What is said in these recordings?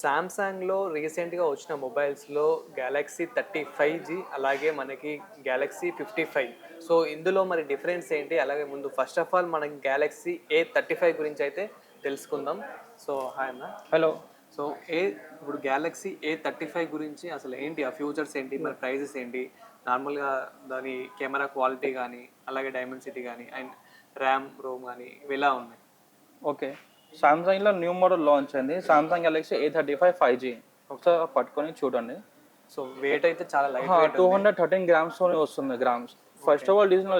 సామ్సంగ్‌లో రీసెంట్‌గా వచ్చిన మొబైల్స్‌లో Galaxy 35G అలాగే మనకి గ్యాలక్సీ 55. సో, ఇందులో మరి డిఫరెన్స్ ఏంటి? అలాగే ముందు ఫస్ట్ ఆఫ్ ఆల్ మనం గ్యాలక్సీ A35 గురించయితే తెలుసుకుందాం. సో, హాయ్ అన్న. హలో. సో, ఇప్పుడు గ్యాలక్సీ A35 గురించి అసలు ఏంటి? ఆ ఫ్యూచర్స్ ఏంటి? మరి ప్రైజెస్ ఏంటి? నార్మల్‌గా దాని కెమెరా క్వాలిటీ గానీ, అలాగే డైమెన్సిటీ గానీ అండ్ ర్యామ్, రోమ్ గానీ ఇవెలా ఉన్నాయి? ఓకే. సామ్సంగ్‌లో న్యూ మోడల్ లాంచ్ అయింది. Samsung Galaxy A35 5G. ఒకసారి పట్టుకొని చూడండి. సో, వెయిట్ అయితే చాలా లైట్ వెయిట్ ఉంది. 213 గ్రామ్స్‌తోనే వస్తుంది గ్రామ్స్. ఫస్ట్ ఆఫ్ ఆల్ దీనిలో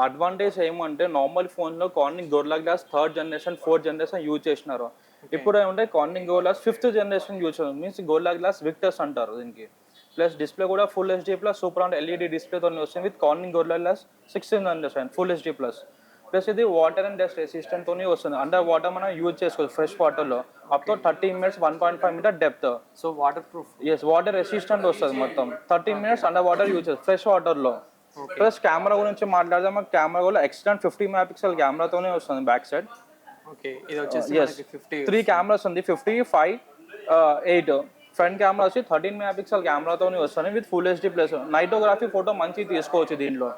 అడ్వాంటేజ్ ఏమంటే నార్మల్ ఫోన్‌లో Corning Gorilla Glass third generation, fourth generation use చేసినారు. ఇప్పుడు ఏమంటే Corning Gorilla Glass fifth generation use చేస్తున్నారు. మీన్స్ గొరిల్లా గ్లాస్ విక్టర్స్ అంటారు దీనికి. ప్లస్ డిస్ప్లే కూడా full HD plus super AMOLED డిస్ప్లేతోనే వస్తుంది with Corning Gorilla Glass sixth generation full HD plus. Plus ఇది వాటర్ అండ్ డస్ట్ రెసిస్టెంట్ తోని వస్తుంది. Under water మనం యూజ్ చేసుకోవచ్చు ఫ్రెష్ వాటర్లో up to 30 minutes 1.5 metre depth. So, water proof. Yes, water resistant వస్తుంది మొత్తం 30 మినిట్స్ అండర్ వాటర్ యూజ్ చేస్తుంది fresh వాటర్లో. ప్లస్ కెమెరా గురించి మాట్లాడితే మాకు కెమెరా కూడా ఎక్స్టర్నల్ 50 మెగాపిక్సెల్ కెమెరాతోనే వస్తుంది బ్యాక్ సైడ్. ఓకే, ఇది వచ్చేసి మనకి 50. 3 కెమెరాస్ ఉంది, 50, 5, 8. ఫ్రంట్ కెమెరా వచ్చి 13 మెగాపిక్సెల్ కెమెరాతోనే వస్తుంది with full HD plus. Nightography photo మంచి తీసుకోవచ్చు దీంట్లో.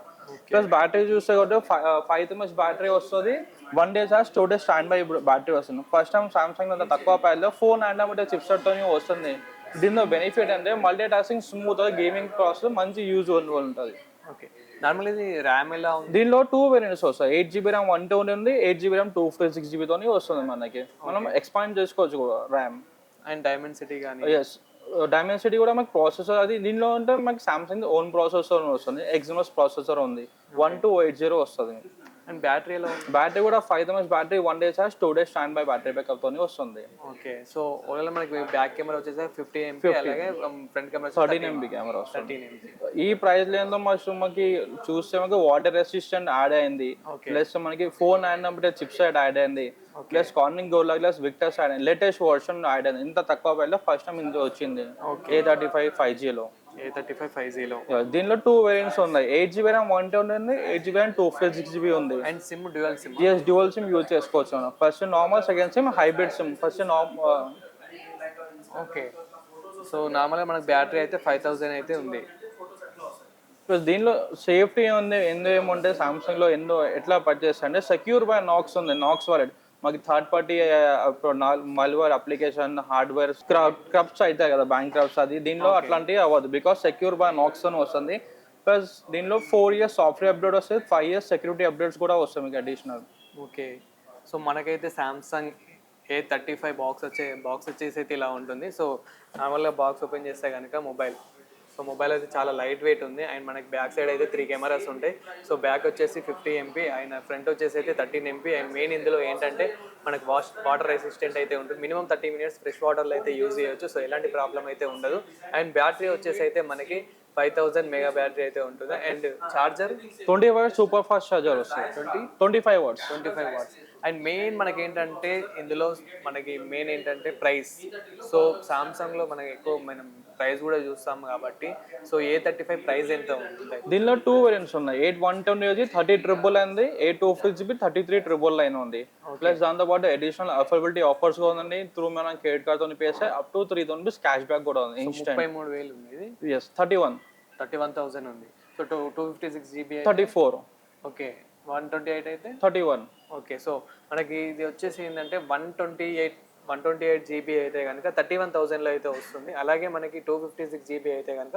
ప్లస్ బ్యాటరీ చూస్తే కూడా 5 mAh బ్యాటరీ వస్తుంది. 1 day storage stand by battery వస్తుంది. ఫస్ట్ టైం సామ్సంగ్ అంత తక్కువ ప్రైస్లో 4 nanometer చిప్సెట్తో వస్తుంది. దీనిలో బెనిఫిట్ అంటే multi tasking smooth gaming process మంచి యూజ్ ఉంటుంది. ఓకే, నార్మల్ ఇది ర్యామ్ ఎలా ఉంది? దీనిలో 2 వేరియంట్స్ వస్తాయి. 8GB ర్యామ్ 120 ఉంది, 8GB ర్యామ్ 256GB తోని వస్తుంది మనకి. మనం ఎక్స్పాండ్ చేసుకోవచ్చు కూడా ర్యామ్. అండ్ డైమెన్సిటీ కానీ. ఎస్, డైమెన్సిటీ కూడా మనకి ప్రాసెసర్ అది దీనిలో అంటే మనకి సామ్సంగ్ ఓన్ ప్రాసెసర్ వస్తుంది. ఎగ్జినోస్ ప్రాసెసర్ ఉంది, 1280 వస్తుంది. అండ్ బ్యాటరీ ఎలా ఉంది? బ్యాటరీ కూడా 5 mAh battery, 1 day storage stand by battery backup తోని వస్తుంది. ఓకే, సో ఓవరాల్ మనకి బ్యాక్ కెమెరా వచ్చేసి 50 MP అలాగే ఫ్రంట్ కెమెరా 13 MP కెమెరా వస్తుంది. 13 MP. ఈ ప్రైస్ లేదో మనకి చూస్తే మనకి వాటర్ రెసిస్టెంట్ యాడ్ అయింది. ప్లస్ మనకి 4 nanometer చిప్సెట్ యాడ్ అయింది. Plus Corning Gorilla Glass Victus add అయింది. లేటెస్ట్ వర్షన్ యాడ్ అయింది. ఇంత తక్కువ ప్రైస్లో ఫస్ట్ టైం ఇందులో వచ్చింది A35 5Gలో. A35 5Gలో దీనిలో 2 వేరియంట్స్ ఉన్నాయి. 8GB ర్యామ్ 120 ఉంది, 8GB ర్యామ్ 256GB ఉంది. And SIM dual SIM. Yes, dual SIM use చేసుకోవచ్చు మనం. First normal, second SIM hybrid SIM. First okay, so నార్మల్గా మనకి బ్యాటరీ అయితే 5000 అయితే ఉంది. ప్లస్ దీనిలో సేఫ్టీ ఉంది. ఏముంటే సామ్సంగ్లో ఎట్లా పర్చేస్ అంటే సెక్యూర్ బై నాక్స్ ఉంది. నాక్స్ వాలెట్ మాకు third party malware application hardware Krebs అవుతాయి కదా, బ్యాంక్ క్రప్స్, అది దీనిలో అట్లాంటివి అవ్వదు బికాస్ సెక్యూర్ బై నాక్స్ అని వస్తుంది. ప్లస్ దీనిలో 4 years సాఫ్ట్వేర్ అప్డేట్ వస్తుంది, 5 years సెక్యూరిటీ అప్డేట్స్ కూడా వస్తాయి మీకు అడిషనల్. ఓకే, సో మనకైతే సామ్సంగ్ A35 బాక్స్ వచ్చేసి అయితే ఇలా ఉంటుంది. సో నార్మల్గా బాక్స్ ఓపెన్ చేస్తే కనుక మొబైల్ అయితే చాలా లైట్ వెయిట్ ఉంది. అండ్ మనకి బ్యాక్ సైడ్ అయితే 3 కెమెరాస్ ఉంటాయి. సో బ్యాక్ వచ్చేసి 50 MP అండ్ ఫ్రంట్ వచ్చేసి అయితే 13 MP. అండ్ మెయిన్ ఇందులో ఏంటంటే మనకి వాటర్ రెసిస్టెంట్ అయితే ఉంటుంది. మినిమం 30 minutes ఫ్రెష్ వాటర్లో అయితే యూజ్ చేయొచ్చు. సో ఎలాంటి ప్రాబ్లం అయితే ఉండదు. అండ్ బ్యాటరీ వచ్చేసి అయితే మనకి 5000 మెగా బ్యాటరీ అయితే ఉంటుంది. And charger 20 watts super fast charger వస్తుంది. 25 watts. అండ్ మెయిన్ మనకి ఏంటంటే ప్రైస్. సో సామ్సంగ్లో మనకి ఎక్కువ మనం ప్రైస్ కూడా చూస్తాం కాబట్టి సో A35 ప్రైస్ ఎంత ఉంటుంది? దీనిలో 2 వేరియంట్స్ ఉన్నాయి. 8120 30,999 ఉంది, 8256GB 33,999 ఉంది. ప్లస్ దాంతో పాటు అడిషనల్ అఫోర్డబిలిటీ ఆఫర్స్ కూడా ఉంది. త్రూ మనం క్రెడిట్ కార్డ్ తోని పేస్తే up to 3,000 rupees cash back కూడా ఉంది. 33,000 ఉంది ఇది. ఎస్, 31,000 ఉంది. So 256GB 34. ఓకే, 128 అయితే 31. ఓకే, సో మనకి ఇది వచ్చేసి ఏంటంటే 128GB అయితే కనుక 31,000లో అయితే వస్తుంది. అలాగే మనకి 256GB అయితే కనుక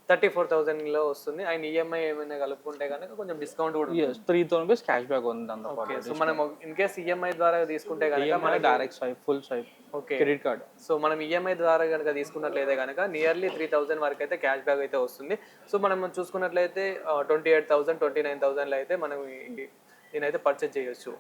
34,000లో వస్తుంది. అండ్ ఈఎంఐ ఏమైనా కలుపుకుంటే కనుక కొంచెం డిస్కౌంట్ కూడా ఉంది. 3,000 rupees క్యాష్ బ్యాక్ ఉంది. ఓకే, సో మనం ఇన్ కేస్ ఈఎంఐ ద్వారా తీసుకుంటే కనుక మన direct swipe, full swipe, okay credit card. So మనం ఈఎంఐ ద్వారా కనుక తీసుకున్నట్లయితే కనుక నియర్లీ 3,000 వరకు అయితే క్యాష్ బ్యాక్ అయితే వస్తుంది. సో మనం చూసుకున్నట్లయితే 28,000 29,000లో అయితే మనం దీనైతే పర్చేజ్ చేయొచ్చు.